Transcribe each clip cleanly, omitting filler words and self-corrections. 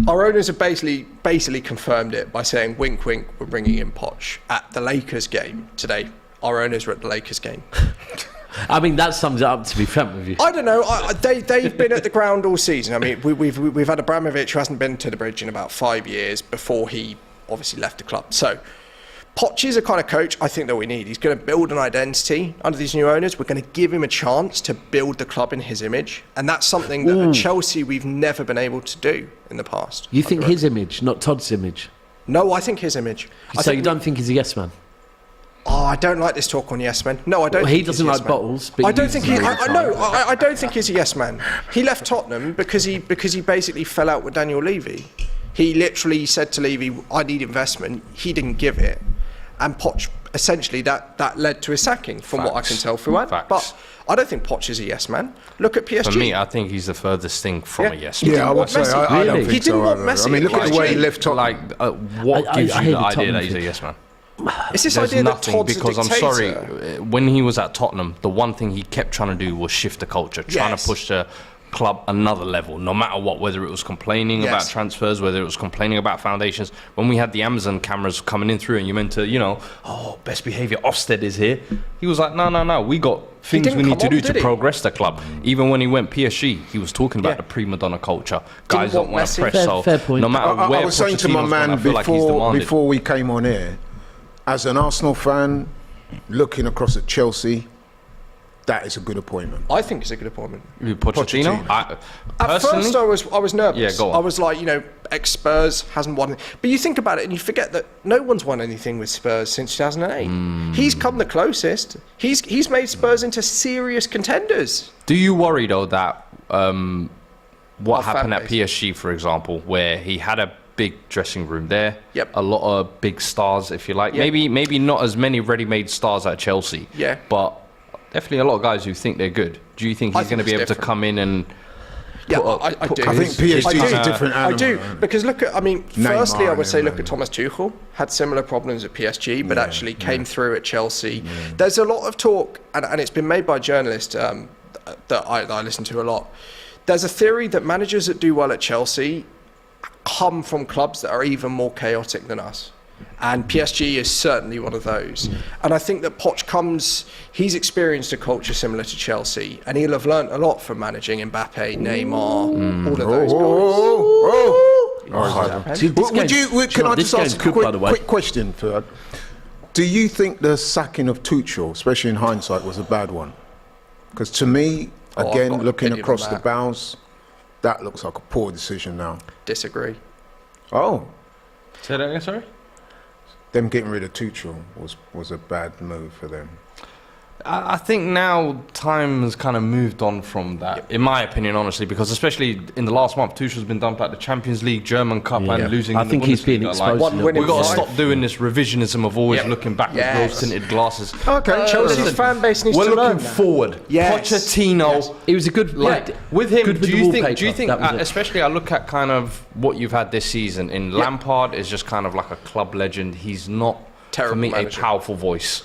Our owners have basically confirmed it by saying, wink, wink, we're bringing in Poch. At the Lakers game today, our owners were at the Lakers game. I mean, that sums it up, to be frank with you. I don't know. They've been at the ground all season. I mean, we've had Abramovich who hasn't been to the bridge in about 5 years before he obviously left the club. So Poch is a kind of coach I think that we need. He's going to build an identity under these new owners. We're going to give him a chance to build the club in his image. And that's something that at Chelsea we've never been able to do in the past. You think his image, not Todd's image? No, I think his image. So you don't think he's a yes man? Oh, I don't like this talk on yes men. No, I don't. Well, he doesn't like bottles. But I don't think he. I don't think he's a yes man. He left Tottenham because he basically fell out with Daniel Levy. He literally said to Levy, "I need investment." He didn't give it, and Poch essentially that led to his sacking, from what I can tell, Fuad. But I don't think Poch is a yes man. Look at PSG. For me, I think he's the furthest thing from a yes man. Yeah, I would say I don't think he didn't want either. Messi. I mean, look at the way he left Tottenham. What gives you the idea that he's a yes man? It's this There's idea that nothing, Todd's because a I'm dictator. sorry, when he was at Tottenham, the one thing he kept trying to do was shift the culture, trying to push the club another level, no matter what, whether it was complaining about transfers, whether it was complaining about foundations. When we had the Amazon cameras coming in through and you meant to, best behaviour, Ofsted is here. He was like, no, we got things we need to do to progress the club. Even when he went PSG, he was talking about the prima donna culture. Guys don't want to press, fair point. No matter where I was saying to my man before we came on air, as an Arsenal fan, looking across at Chelsea, that is a good appointment. I think it's a good appointment. Pochettino? At first, I was nervous. Yeah, go on. I was like, ex-Spurs hasn't won. But you think about it and you forget that no one's won anything with Spurs since 2008. He's come the closest. He's made Spurs into serious contenders. Do you worry, though, that what happened at PSG, for example, where he had a big dressing room there, a lot of big stars, if you like. Maybe not as many ready-made stars at Chelsea, but definitely a lot of guys who think they're good. Do you think he's going to be able to come in and... I do. I think PSG is a different animal. I do, because firstly, I would say look at Thomas Tuchel. Had similar problems at PSG, but actually came through at Chelsea. There's a lot of talk, and it's been made by journalists that I listen to a lot. There's a theory that managers that do well at Chelsea come from clubs that are even more chaotic than us. And PSG is certainly one of those. And I think that Poch he's experienced a culture similar to Chelsea, and he'll have learnt a lot from managing Mbappe, Neymar, all of those guys. Can I just ask a quick question, Fuad? Do you think the sacking of Tuchel, especially in hindsight, was a bad one? Because to me, again, looking across the bows, that looks like a poor decision now. Disagree. Oh. Say that again, sorry? Them getting rid of Tuchel was a bad move for them. I think now time has kind of moved on from that, in my opinion, honestly, because especially in the last month, Tuchel's been dumped at the Champions League, German Cup, and losing. I think he's being exposed. We've got to stop doing this revisionism of always looking back with rose-tinted glasses. Okay, Chelsea's fan base needs to learn. We're looking forward. Pochettino. He was a good. With him, do you think? Especially, I look at kind of what you've had this season. In Lampard is just kind of like a club legend. He's not. For me, a powerful voice.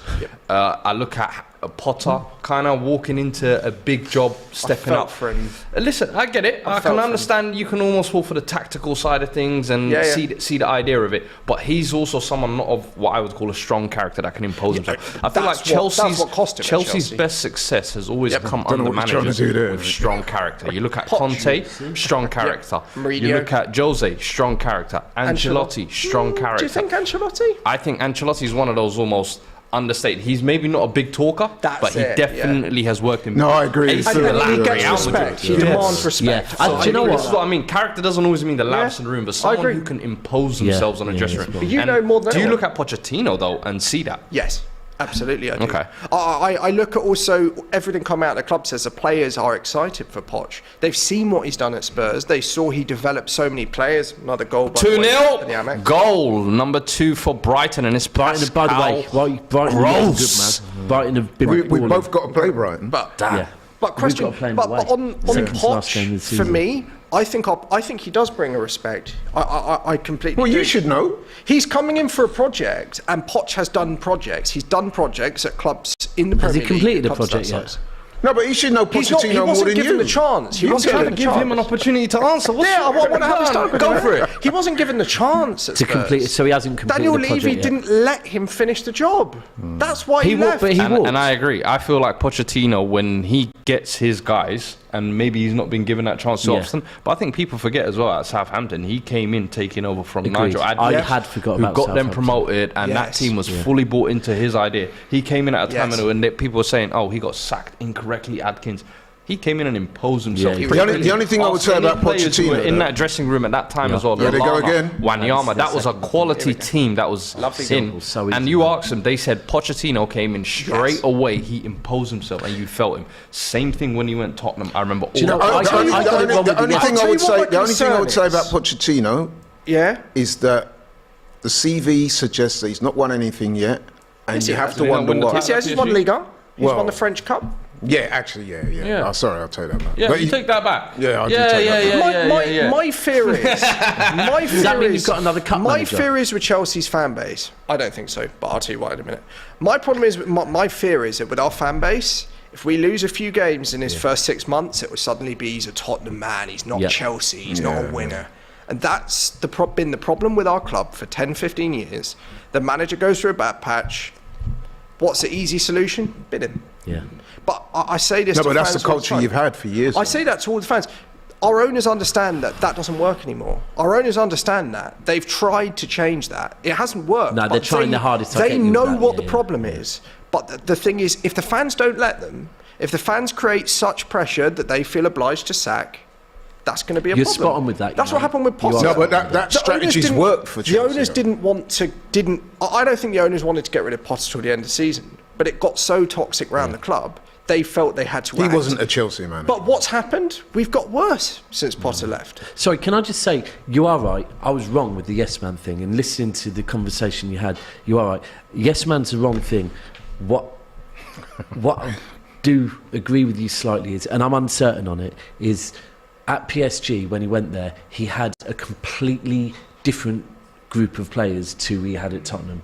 I look at Potter kind of walking into a big job, stepping up. For him. Listen, I get it. I can understand. You can almost fall for the tactical side of things and see the idea of it. But he's also someone not of what I would call a strong character that can impose himself. I feel like Chelsea's best success has always come under managers with strong character. You look at Conte, strong character. You look at Jose, strong character. Ancelotti, strong character. Do you think Ancelotti? I think Ancelotti is one of those almost understated. He's maybe not a big talker, but he definitely has worked in. No, I agree. He gets respect. He demands respect. Do you know what? This is what I mean. Character doesn't always mean the loudest in the room, but someone who can impose themselves on a dressing room. But you know more than do you look at Pochettino though and see that? Yes. Absolutely, I do. Okay. I look at also everything coming out of the club says the players are excited for Poch. They've seen what he's done at Spurs. They saw he developed so many players. Another goal. 2-0. Goal number 2 for Brighton, and it's Brighton. By the way, Brighton gross. Good, man. Brighton have been. We both got to play Brighton. But question. On Poch, for me, I think he does bring a respect. I completely. Well, you should know. He's coming in for a project, and Poch has done projects. He's done projects at clubs in the Premier League. Has he completed a project yet? No, but he should know Pochettino more than you. He wasn't given the chance. He wasn't trying to give him an opportunity to answer. I want to have his time. Go for it. He wasn't given the chance to complete it, so he hasn't completed Daniel the project Levy yet. didn't let him finish the job. That's why he left. But he walked. And I agree. I feel like Pochettino, when he gets his guys, and maybe he's not been given that chance so often, but I think people forget as well at Southampton, he came in taking over from Nigel Adkins, I had forgotten about who got them Southampton. promoted, and that team was fully bought into his idea. He came in at a time when people were saying, "Oh, he got sacked incorrectly." Adkins. He came in and imposed himself. Yeah, the only thing I would say about Pochettino in that dressing room at that time as well. There they go again. Wanyama, that was a quality team that was in. And you asked them, they said Pochettino came in straight away. He imposed himself, and you felt him. Same thing when he went Tottenham. I remember. The only thing I would say about Pochettino, is that the CV suggests that he's not won anything yet, and you have to wonder why. Yes, he's won Liga. He's won the French Cup. Yeah, actually, yeah. Oh, sorry, I'll take that back. Yeah, you take that back. Yeah, I do take that back. My fear is... Does that mean you've got another cup manager? My fear is with Chelsea's fan base. I don't think so, but I'll tell you why in a minute. My problem is, my fear is that with our fan base, if we lose a few games in his first 6 months, it will suddenly be he's a Tottenham man, he's not Chelsea, he's not a winner. And that's been the problem with our club for 10, 15 years. The manager goes through a bad patch. What's the easy solution? Bid him. Yeah. But I say this to fans. No, but that's the culture you've had for years. I say that to all the fans. Our owners understand that doesn't work anymore. Our owners understand that. They've tried to change that. It hasn't worked. No, they're trying their hardest. They know what the problem is. But the thing is, if the fans don't let them, if the fans create such pressure that they feel obliged to sack, that's going to be a problem. You're spot on with that. That's what happened with Poch. No, but that strategy's worked for Chelsea. The owners didn't. I don't think the owners wanted to get rid of Poch till the end of the season. But it got so toxic around the club, they felt they had to act. He wasn't a Chelsea man. But what's happened? We've got worse since Potter left. Sorry, can I just say, you are right. I was wrong with the yes man thing. And listening to the conversation you had, you are right. Yes man's the wrong thing. What I do agree with you slightly is, and I'm uncertain on it, is at PSG, when he went there, he had a completely different group of players to he had at Tottenham.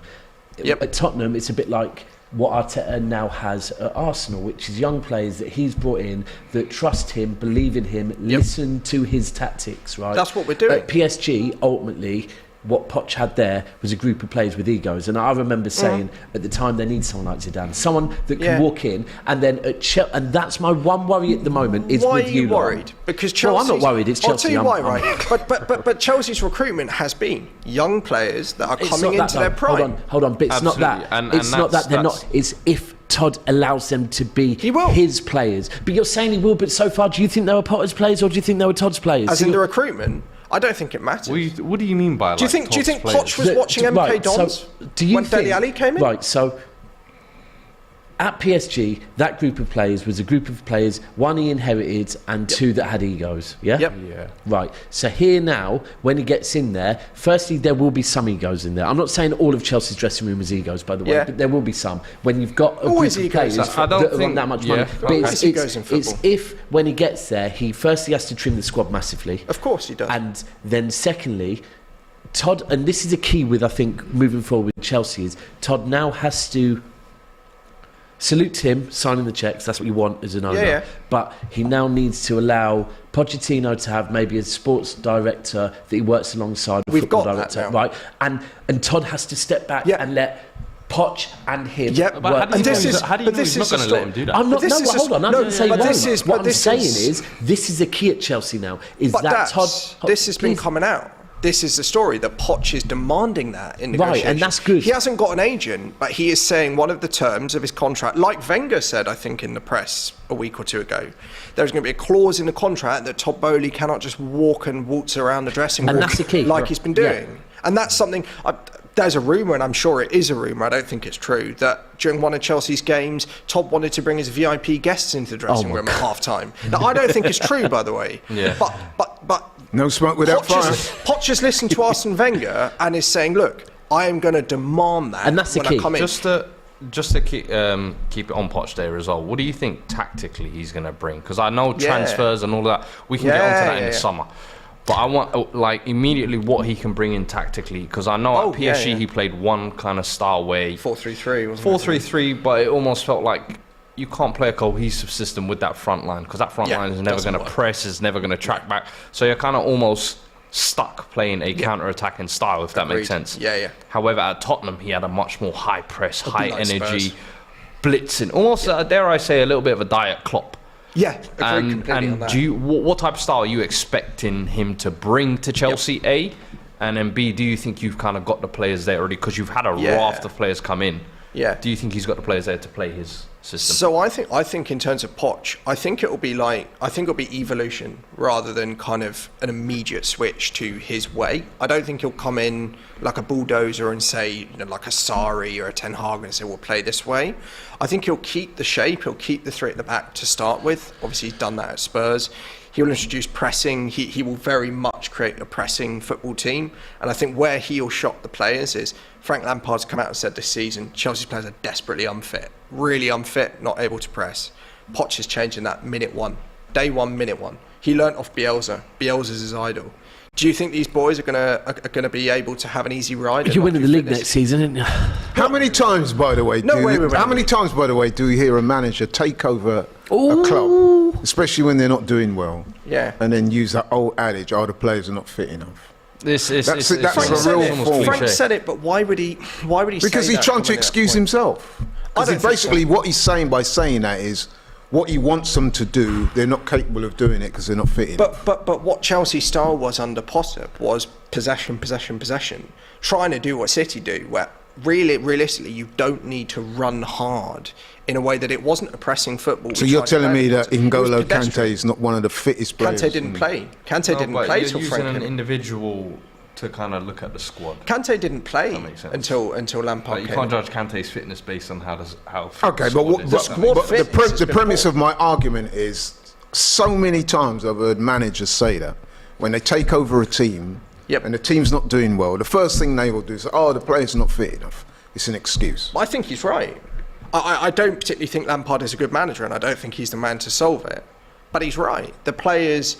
At Tottenham, it's a bit like what Arteta now has at Arsenal, which is young players that he's brought in that trust him, believe in him, listen to his tactics, right? That's what we're doing. At PSG, ultimately, what Poch had there was a group of players with egos, and I remember saying at the time they need someone like Zidane, someone that can walk in, and then at Chelsea, and that's my one worry at the moment. Is why with are you worried? Lot. Because Chelsea. Well, I'm not worried. It's Chelsea. I'll tell you why, right? But Chelsea's recruitment has been young players that are coming into their prime. Hold on. But it's not that. It's not that they're not. It's if Todd allows them to be his players. But you're saying he will. But so far, do you think they were Potter's players, or do you think they were Todd's players? As in the recruitment. I don't think it matters. What do you mean by? Do you think Poch was watching MK Dons when Dele Alli came in? Right. So at PSG, that group of players was a group of players, one he inherited and two that had egos. Yeah. Yep. Yeah. Right. So here now, when he gets in there, firstly there will be some egos in there. I'm not saying all of Chelsea's dressing room is egos, by the way, but there will be some. When you've got a group of players that want that much money, but it's if when he gets there, he firstly has to trim the squad massively. Of course he does. And then secondly, Todd, and this is a key with I think moving forward with Chelsea, is Todd now has to salute him signing the cheques. That's what you want as an owner. But he now needs to allow Pochettino to have maybe a sports director that he works alongside, a football director, right? And Todd has to step back and let Poch and him work. And this is not going to let him do that. I'm not. No, hold on. I'm not saying what I'm saying is this is the key at Chelsea now. Is that Todd? This has been coming out. This is the story that Poch is demanding that in negotiations. Right, and that's good. He hasn't got an agent, but he is saying one of the terms of his contract, like Wenger said, I think, in the press a week or two ago, there's going to be a clause in the contract that Todd Boehly cannot just walk and waltz around the dressing room that's the key, like he's been doing. Yeah. And that's something... there's a rumour, and I'm sure it is a rumour, I don't think it's true, that during one of Chelsea's games, Todd wanted to bring his VIP guests into the dressing room at half-time. Now, I don't think it's true, by the way. But no smoke without fire. Poch has listened to Arsene Wenger and is saying, look, I am going to demand that. And that's the key. Just to keep it on Poch there as well, what do you think tactically he's going to bring? Because I know transfers and all that, we can get onto that in the summer. But I want, immediately what he can bring in tactically. Because I know at PSG he played one kind of style way. 4-3-3, wasn't it? 4-3-3, but it almost felt like you can't play a cohesive system with that front line, because that front line is never going to press, is never going to track back. So you're kind of almost stuck playing a counter-attacking style, if that makes sense. Yeah. However, at Tottenham, he had a much more high press, high energy, blitzing, almost, dare I say, a little bit of a Diet Klopp. Yeah, agreed completely on that. Do you, what type of style are you expecting him to bring to Chelsea, A? And then B, do you think you've kind of got the players there already? Because you've had a raft of players come in. Yeah. Do you think he's got the players there to play his system? So I think in terms of Poch, I think it'll be evolution rather than kind of an immediate switch to his way. I don't think he'll come in like a bulldozer and say, like a Sarri or a Ten Hag and say, we'll play this way. I think he'll keep the shape, he'll keep the three at the back to start with. Obviously he's done that at Spurs. He'll introduce pressing. He will very much create a pressing football team. And I think where he'll shock the players is Frank Lampard's come out and said this season, Chelsea's players are desperately unfit. Really unfit, not able to press. Poch is changing that minute one. Day one, minute one. He learnt off Bielsa. Bielsa's his idol. Do you think these boys are gonna be able to have an easy ride? You're winning the league next season, isn't you? How many times, by the way, do you hear a manager take over a club, especially when they're not doing well, and then use that old adage, the players are not fit enough? That's a real form. Frank said it, but why would he because he's trying to excuse himself. Because basically what he's saying by saying that is what he wants them to do, they're not capable of doing it because they're not fit in. But what Chelsea's style was under Potter was possession, trying to do what City do, where realistically you don't need to run hard in a way that it wasn't a pressing football. So you're telling me that N'Golo Kante is not one of the fittest players? Kante didn't play. Kante didn't play till Frank. You're using an individual to kind of look at the squad. Kante didn't play until Lampard came. You can't judge Kante's fitness based on how. Okay, but the premise of my argument is so many times I've heard managers say that when they take over a team and the team's not doing well, the first thing they will do is, the player's not fit enough. It's an excuse. I think he's right. I don't particularly think Lampard is a good manager, and I don't think he's the man to solve it. But he's right. The players.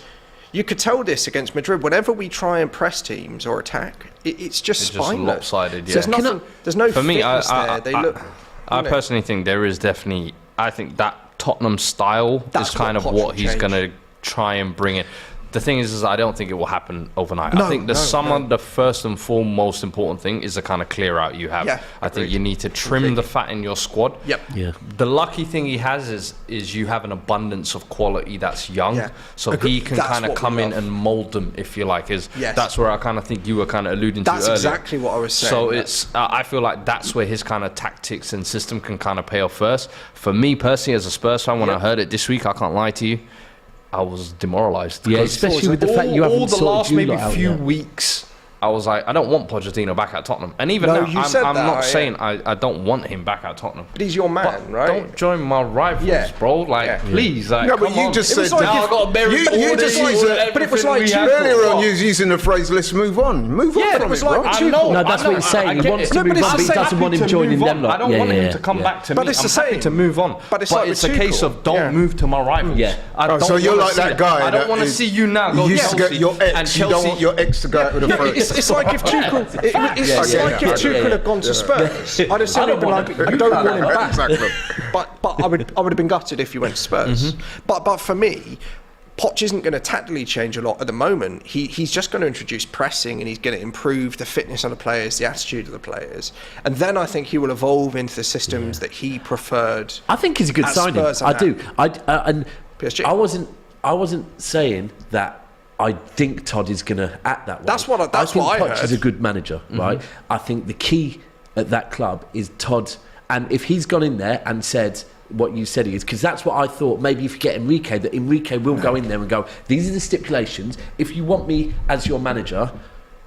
You could tell this against Madrid. Whenever we try and press teams or attack, it's just spineless. Just lopsided, So there's no for me, there. I personally think there is definitely. I think that Tottenham style is kind of what he's going to try and bring in. The thing is I don't think it will happen overnight. I think the first and foremost important thing is the kind of clear out you have. Yeah, I think you need to trim the fat in your squad. Yep. Yeah. The lucky thing he has is you have an abundance of quality that's young, so he can kind of come in and mould them, if you like. That's where I kind of think you were kind of alluding to earlier. That's exactly what I was saying. So it's I feel like that's where his kind of tactics and system can kind of pay off first. For me personally, as a Spurs fan, when I heard it this week, I can't lie to you, I was demoralised. Yeah, especially with the fact you haven't all the last maybe few weeks. I was like, I don't want Pochettino back at Tottenham. And even now, I'm not saying I don't want him back at Tottenham. But he's your man, right? Don't join my rivals, bro. Please. Like, no, but you just said... Now I've got to bear but it was like earlier on, you was using the phrase, let's move on. Move on from it, bro. No, that's what he's saying. He wants to move on, but he doesn't want him joining them. I don't want him to come back to me. But it's the same. To move on. But it's a case of don't move to my rivals. Yeah. So you're like that guy. I don't want to see you now go to Chelsea. Your ex, you don't want your ex to go out with a friend. It's like if Tuchel had gone to Spurs, I'd have said, I don't want him back. Exactly. But I would have been gutted if he went to Spurs. But for me, Poch isn't going to tactically change a lot at the moment. He's just going to introduce pressing, and he's going to improve the fitness of the players, the attitude of the players, and then I think he will evolve into the systems that he preferred. I think he's a good signing. I do. And PSG. I wasn't saying that. I think Todd is going to act that way. That's what I Poch heard. is a good manager, right? I think the key at that club is Todd, and if he's gone in there and said what you said he is, because that's what I thought. Maybe if you get Enrique, that Enrique will go in there and go, these are the stipulations. If you want me as your manager,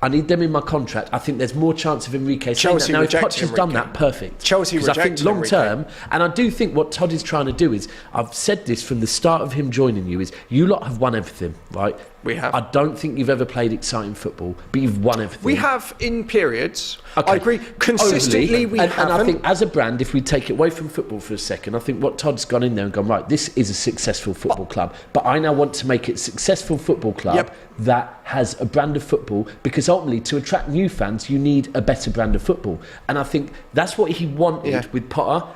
I need them in my contract. I think there's more chance of Enrique saying that. Now, if Poch has done that, perfect. Chelsea rejected I think long term, and I do think what Todd is trying to do is, I've said this from the start of him joining you, is you lot have won everything, right? We have. I don't think you've ever played exciting football, but you've won everything. We have in periods. Okay. I agree. Consistently, we haven't. And I think as a brand, if we take it away from football for a second, I think what Todd's gone in there and gone, right, this is a successful football club, but I now want to make it a successful football club that has a brand of football, because ultimately to attract new fans, you need a better brand of football. And I think that's what he wanted with Potter.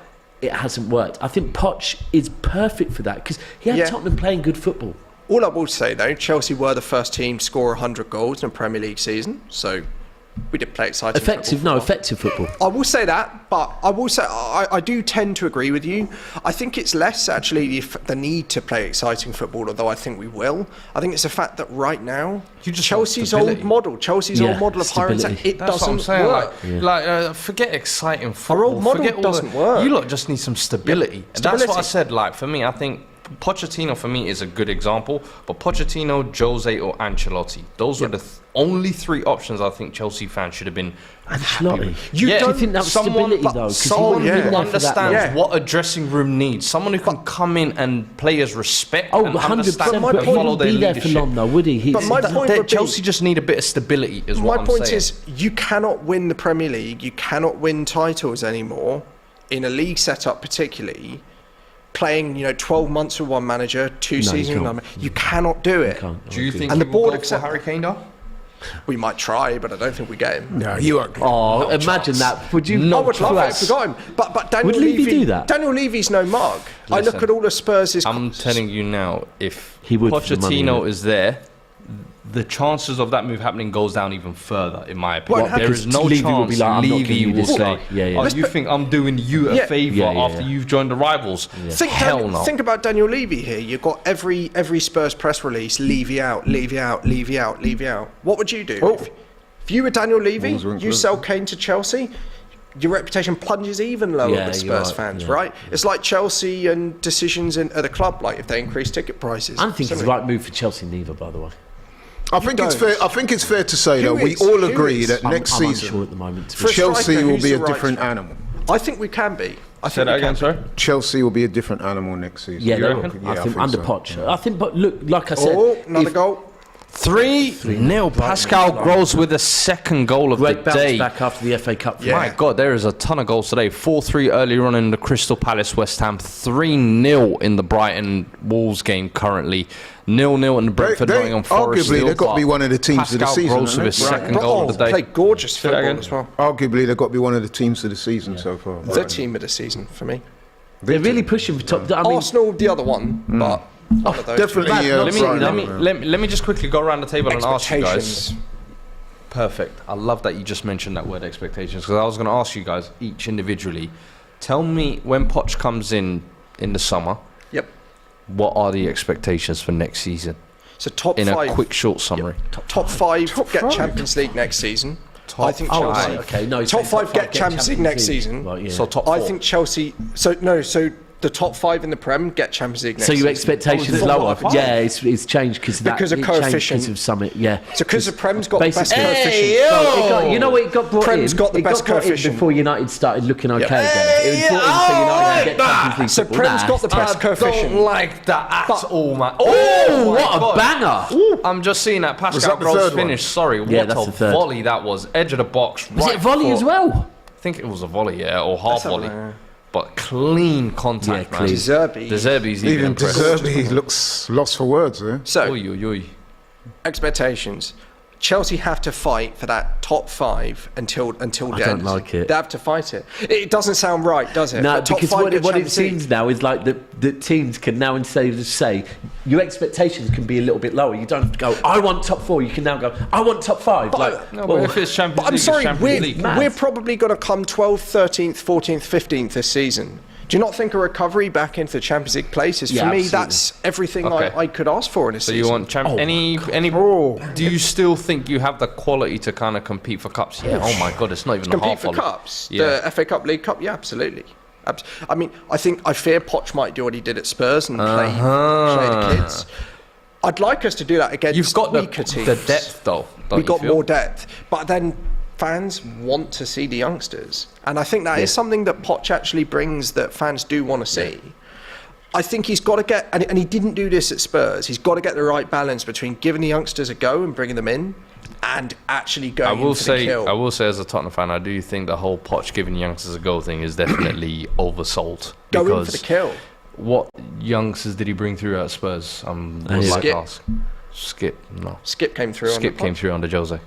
it hasn't worked. I think Poch is perfect for that because he had Tottenham playing good football. All I will say, though, Chelsea were the first team to score 100 goals in a Premier League season, so we did play exciting football. Effective football. I will say that, but I will say I do tend to agree with you. I think it's less actually the need to play exciting football, although I think we will. I think it's the fact that right now, Chelsea's old model of higher intensity, it doesn't work. Forget exciting football. Our old model doesn't work. You lot just need some stability. And that's what I said. Like, for me, I think Pochettino for me is a good example, but Pochettino, Jose, or Ancelotti, those were the only three options I think Chelsea fans should have been. Ancelotti, do you think that was stability though? Someone who understands what a dressing room needs, someone who can come in and players respect and understand and follow their leadership. He wouldn't be there for long though, would he? But my point would be, Chelsea just need a bit of stability. Is what I'm saying. My point is, you cannot win the Premier League, you cannot win titles anymore in a league setup, particularly. Playing, 12 months with one manager, two seasons. You cannot do it. Do you think the board accept Harry Kane though? We might try, but I don't think we get him. No, you won't. Oh, imagine that. Would you? I would love it if we got him. But Daniel Would Levy do that? Daniel Levy's no mug. I look at all of Spurs'. I'm telling you now, if Pochettino is there, the chances of that move happening goes down even further, in my opinion. Well, there is no chance Levy will say, you think I'm doing you a favour after you've joined the rivals? Hell no. Think about Daniel Levy here. You've got every Spurs press release, Levy out, Levy out, Levy out, Levy out. What would you do? If you were Daniel Levy, you sell Kane to Chelsea, your reputation plunges even lower with Spurs fans, right? It's like Chelsea and decisions at the club, like if they increase ticket prices. I don't think it's the right move for Chelsea neither, by the way. I think it's fair to say that we all agree that next season at the moment, Chelsea will be a different animal. I think we can be. Say that again, sorry? Chelsea will be a different animal next season. Yeah, I think under Poch. I think, but look, like I said, another goal. 3-0. Pascal Gross with the second goal of the day. Back after the FA Cup. My God, there is a ton of goals today. 4-3 earlier on in the Crystal Palace West Ham. 3-0 in the Brighton Wolves game currently. 0-0 in the Brentford Nottingham Forest. Arguably, they've got to be one of the teams of the season. Pascal Gross with his second goal of the day. Played gorgeous football as well. Arguably, they've got to be one of the teams of the season so far. The team of the season for me. They're really pushing for top. Arsenal, the other one, but. Definitely. Let me just quickly go around the table and ask you guys. Perfect. I love that you just mentioned that word expectations, because I was going to ask you guys each individually. Tell me, when Poch comes in the summer. Yep. What are the expectations for next season? So top in 5. In a quick, short summary. Yep. Top 5 get Champions League next season. I think Chelsea. Top 5 get Champions League next season. Right, yeah. So top 4. I think Chelsea. So the top 5 in the Prem get Champions League next season. So your expectations lower? Yeah, it's changed because of coefficient of Summit. Yeah. So because the Prem's got the best coefficient. You know what? It got brought Prem's in. got the best coefficient before United started looking okay again. It was brought in so United could get Champions League. So Prem's got the best coefficient. I don't like that at all, man. Oh, what a banger! I'm just seeing that Pascal Gross finish. Sorry, what a volley that was. Edge of the box. Was it a volley as well? I think it was a volley, or half volley. But clean contact, man. De Zerbi's even De Zerbi looks lost for words there. So, expectations. Chelsea have to fight for that top 5 until the end. I don't like it. They have to fight it. It doesn't sound right, does it? No, because what it seems now is like the teams can now, instead of just say, your expectations can be a little bit lower. You don't have to go, I want top 4. You can now go, I want top 5. But if it's Champions League, I'm sorry, League. We're probably going to come 12th, 13th, 14th, 15th this season. Do you not think a recovery back into the Champions League places? For me, that's everything I could ask for in a season. So you want do you still think you have the quality to kind of compete for cups? Yeah. Oh my God, it's not even compete for cups. Yeah. The FA Cup, League Cup, yeah, absolutely. I mean, I fear Poch might do what he did at Spurs and play the kids. I'd like us to do that against You've got weaker teams. The depth, though. We've got more depth, but then fans want to see the youngsters, and I think that is something that Poch actually brings that fans do want to see. I think he's got to get, and he didn't do this at Spurs, he's got to get the right balance between giving the youngsters a go and bringing them in and actually going for the kill. I will say, as a Tottenham fan, I do think the whole Poch giving youngsters a go thing is definitely oversold. Go in for the kill. What youngsters did he bring through at Spurs? Skip came through. Skip came through under Jose.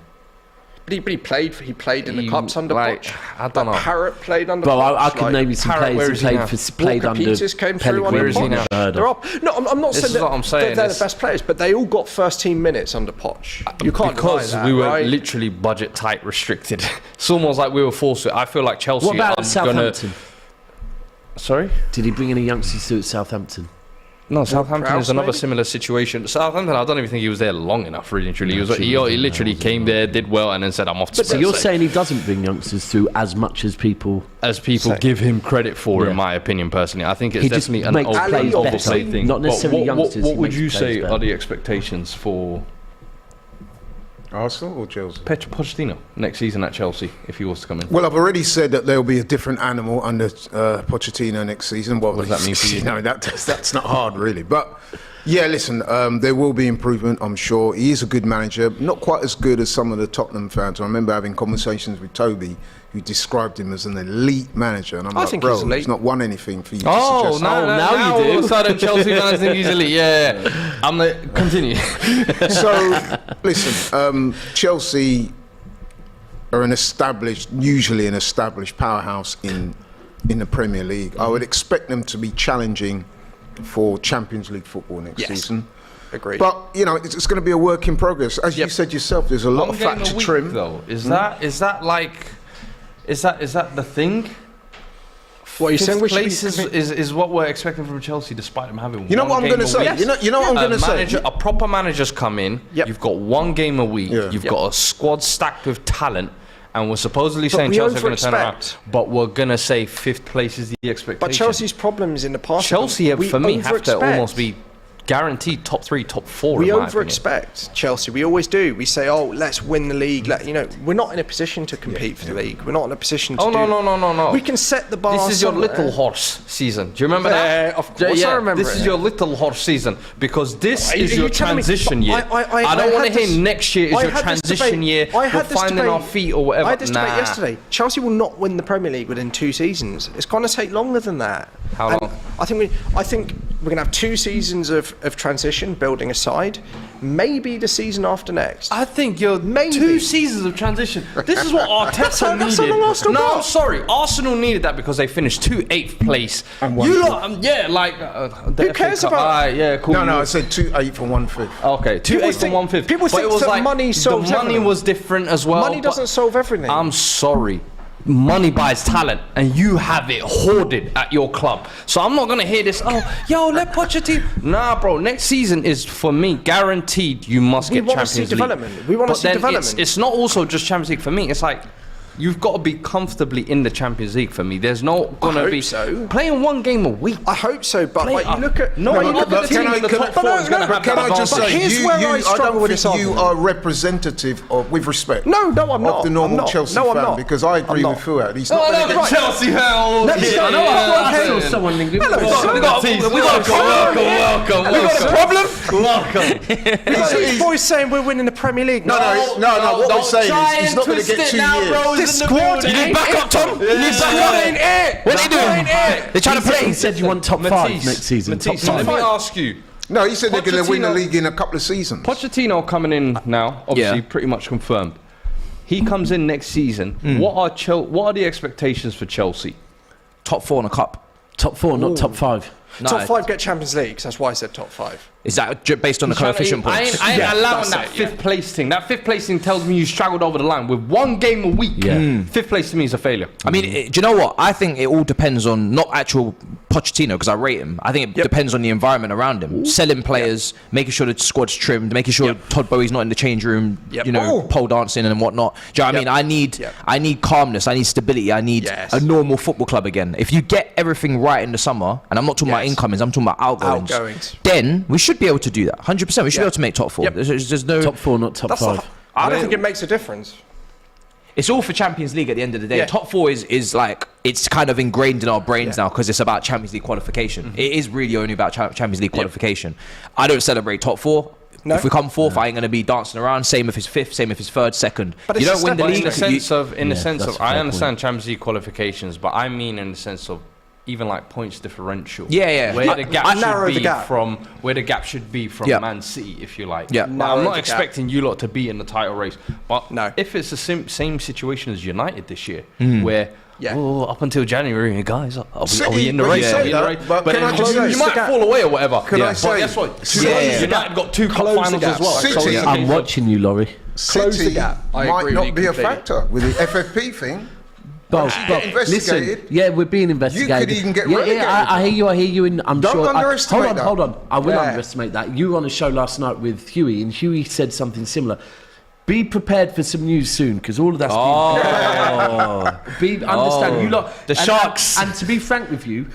But he played in the cups under Poch. I don't know. Parrott played under Bro, Poch. I could name you some players who played under Peters came through under Where is he now? No, I'm not saying that they're the best players, but they all got first team minutes under Poch. You can't because deny that, we were right? literally budget tight, restricted. It's almost like we were forced to. I feel like Chelsea. What about Southampton? Sorry? Did he bring any youngsters through at Southampton? No, Southampton is another maybe? similar situation. Southampton, I don't even think he was there long enough, really. He literally came there, did well, and then said, I'm off to So you're saying he doesn't bring youngsters through as much as people give him credit for, in my opinion, personally. I think it's definitely an overplayed thing. Not necessarily youngsters. What would you say are the expectations for Arsenal or Chelsea? Pochettino next season at Chelsea, if he was to come in? Well, I've already said that there'll be a different animal under Pochettino next season. What does that mean for you? No, that's not hard, really. But yeah, listen, there will be improvement, I'm sure. He is a good manager, not quite as good as some of the Tottenham fans. I remember having conversations with Toby, who described him as an elite manager, and I'm like, bro, he's not won anything for you. Now you do. All of a sudden, Chelsea fans think he's elite. Yeah. I'm like, continue. So, listen, Chelsea are usually an established powerhouse in the Premier League. I would expect them to be challenging for Champions League football next season. Agreed. But it's going to be a work in progress. As you said yourself, there's a lot of fat to trim. Though, is that the thing? What you're saying? Place is what we're expecting from Chelsea, despite them having. You know what I'm going to say. You know what I'm going to say. A proper manager's come in. Yep. You've got one game a week. Yeah. You've got a squad stacked with talent. And we're supposedly saying Chelsea are going to turn around. But we're going to say 5th place is the expectation. But Chelsea's problems in the past... Chelsea, for me, have to almost be guaranteed top 3, top 4. We over-expect Chelsea. We always do. We say, let's win the league. We're not in a position to compete for the league. We're not in a position to no. We can set the bar. This is your little horse season. Do you remember that? Of course I remember This is your little horse season. Because this is your transition year. I don't want to hear next year is your transition year. We're finding our feet or whatever. I had this debate yesterday. Chelsea will not win the Premier League within 2 seasons. It's going to take longer than that. How long? I think we're going to have 2 seasons of transition, building a side. Maybe the season after next. I think you're 2 seasons of transition. This is what Arteta needed. That's how long Arsenal got. I'm sorry. Arsenal needed that because they finished 8th place. And one you fifth. lot, who cares about? Yeah, cool. No, I said 2 8th and 1 5th. Okay, 2 8th and 1 5th. People think that money solves everything. The money was different as well. Money doesn't solve everything. I'm sorry. Money buys talent, and you have it hoarded at your club. So I'm not gonna hear this. Let Pochettino. Nah, bro. Next season is for me guaranteed. You must get Champions League. Development. We want to see development. It's not also just Champions League for me. It's like you've got to be comfortably in the Champions League for me. There's not gonna be playing 1 game a week. I hope so, but you look at team in the top 4 is gonna have Can I just say, here's where I struggle with this you argument. are representative of, with respect. No, I'm not. Of the normal Chelsea fan, because I agree with Fuad. He's not going to get Chelsea fan. I saw someone in We got a problem. Welcome. These boys saying we're winning the Premier League. No. What we're saying is he's not going to get 2 years. This squad. You need backup, Tom. You need backup. What are you doing? They're trying to play. He said you want top 5 next season. Top 5. Let me ask you. No, he said they're going to win the league in a couple of seasons. Pochettino coming in now, obviously pretty much confirmed. He comes in next season. What are the expectations for Chelsea? Top 4 in a cup. Top 4, not top 5. No, Top 5 get Champions League. That's why I said top 5. Is that based on the coefficient points? I ain't allowing that 5th place thing. That 5th place thing tells me you struggled over the line with 1 game a week. 5th place to me is a failure. I mean, do you know what? I think it all depends on not actual Pochettino, because I rate him. I think it depends on the environment around him. Selling players, making sure the squad's trimmed, making sure Todd Bowie's not in the change room, pole dancing and whatnot. Do you know what I mean? I need calmness. I need stability. I need a normal football club again. If you get everything right in the summer, and I'm not talking about incomings, I'm talking about outgoings. Then we should be able to do that. 100%. We should be able to make top 4. There's no top 4, not top 5. I don't think it makes a difference. It's all for Champions League at the end of the day. Top 4 is like, it's kind of ingrained in our brains now because it's about Champions League qualification. It is really only about Champions League qualification. I don't celebrate top 4. No. If we come 4th, I ain't going to be dancing around. Same if it's 5th, same if it's 3rd, 2nd. But you don't win the league. In the sense of, I understand Champions League qualifications, but I mean in the sense of even like points differential. Yeah. Where the gap narrow should the be gap. from where the gap should be from Man City, if you like. Yeah. Like, I'm not expecting you lot to be in the title race, but if it's the same situation as United this year, where up until January, guys, are we in the race? But then you might fall away or whatever. Can I say? But guess what? United got 2 cup finals as well. City, I'm watching you, Laurie. Close the gap. I might agree not with be you a factor with the FFP thing. But investigated. listen, we're being investigated. You could even get relegated. I hear you, and I'm Don't sure. underestimate that. Hold on. I will underestimate that. You were on a show last night with Huey, and Huey said something similar. Be prepared for some news soon, because all of that's understand you lot. The Sharks. And to be frank with you,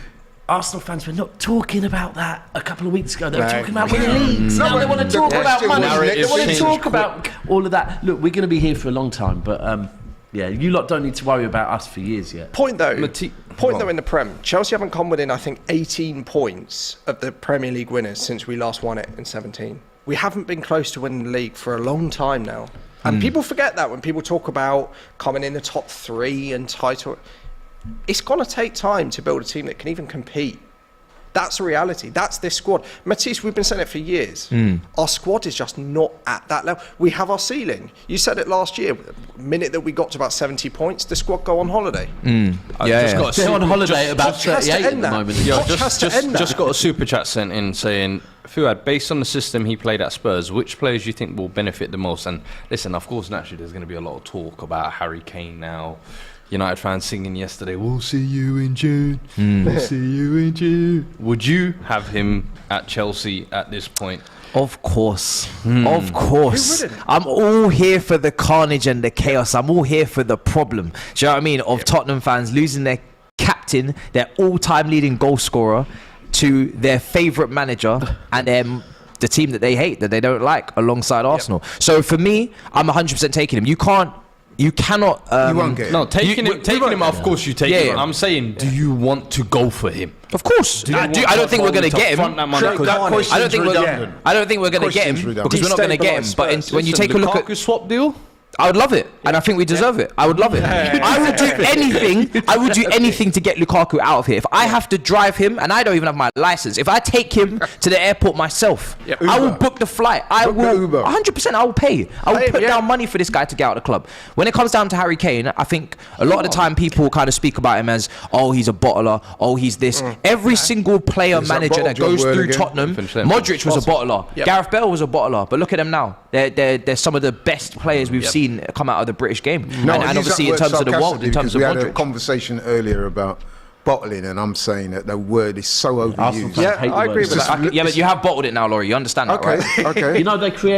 Arsenal fans were not talking about that a couple of weeks ago. They were talking about winning leagues. Now they want to talk about money. They want to talk about all of that. Look, we're going to be here for a long time, but you lot don't need to worry about us for years yet. Point though in the Prem, Chelsea haven't come within, I think, 18 points of the Premier League winners since we last won it in 17. We haven't been close to winning the league for a long time now. And people forget that when people talk about coming in the top 3 and title. It's going to take time to build a team that can even compete. That's a reality. That's this squad. Matisse, we've been saying it for years. Our squad is just not at that level. We have our ceiling. You said it last year. The minute that we got to about 70 points, the squad go on holiday. They're on holiday at about 38 at the moment. Just got a super chat sent in saying, Fuad, based on the system he played at Spurs, which players do you think will benefit the most? And listen, of course, naturally, there's going to be a lot of talk about Harry Kane now. United fans singing yesterday, we'll see you in June. We'll see you in June. Would you have him at Chelsea at this point? Of course. Of course. I'm all here for the carnage and the chaos. I'm all here for the problem. Do you know what I mean? Of Tottenham fans losing their captain, their all-time leading goal scorer, to their favourite manager and the team that they hate, that they don't like, alongside Arsenal. So for me, I'm 100% taking him. You cannot. You won't get him. No, taking him, of course you take him. I'm saying, do you want to go for him? Of course. I don't think we're going to get him. I don't think we're going to get him because we're not going to get him. But when you take a look at Lukaku swap deal, I would love it, and I think we deserve it. I would love it. I would do anything. I would do anything to get Lukaku out of here. If I have to drive him, and I don't even have my license, if I take him to the airport myself, I will book the flight. I will 100%. I will pay. I will put down money for this guy to get out of the club. When it comes down to Harry Kane, I think a lot of the time people kind of speak about him as, oh, he's a bottler, oh, he's this. Every single player manager that goes through Tottenham, Modric was a bottler, Gareth Bale was a bottler, but look at them now. They're some of the best players we've seen come out of the British game, and obviously in terms of the world, in terms of we Modric. had a conversation earlier about bottling, and I'm saying that the word is so overused. I agree with that. But you have bottled it now, Laurie. You understand that, right? Okay. You know, they create